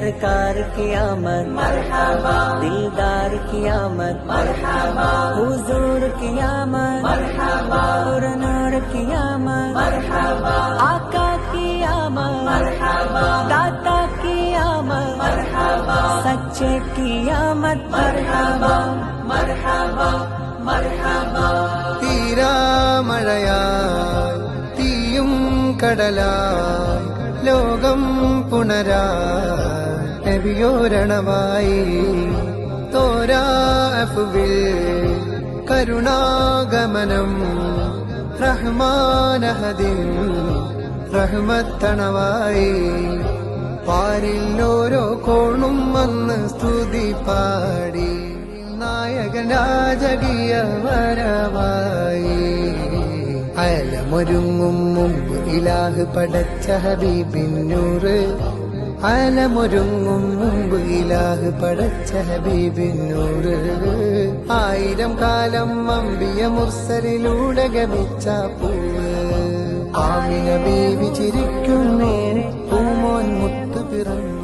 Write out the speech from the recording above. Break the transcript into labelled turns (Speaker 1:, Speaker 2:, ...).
Speaker 1: सरकार की आमद मरहबा, दिलदार की आमद मरहबा, हुजूर की आमद मरहबा, नूर की आमद मरहबा, आका की आमद मरहबा, दाता की आमद मरहबा, सच्चे की आमद मरहबा मरहबा मरहबा.
Speaker 2: തീരാമഴയായി തീയും കടലായി ലോകം പുണരായി നബിയോരണമായി തോരാഫുവിൽ കരുണാഗമനം റഹ്മാനഹദിൻ റഹ്മത്തണവായി പാരിൽ ഓരോ കോണും വന്ന് സ്തുതി പാടി നായകൻ രാജകീയ വരവായി അലമൊരുങ്ങും മുമ്പ് ഇലാഹ് പടച്ച ഹബീബിന്നൂറ് അലമൊരുങ്ങും മുമ്പ് ഇലാഹ് പടച്ച ഹബീബിന്നൂറ് ആയിരം കാലം അമ്പിയ മുർസലിലൂടെ ഗമിച്ച പൂവ് ആമിന ബീവി ചിരിക്കുന്നേനെ പൂമോൻ മുത്തു പിറന്നു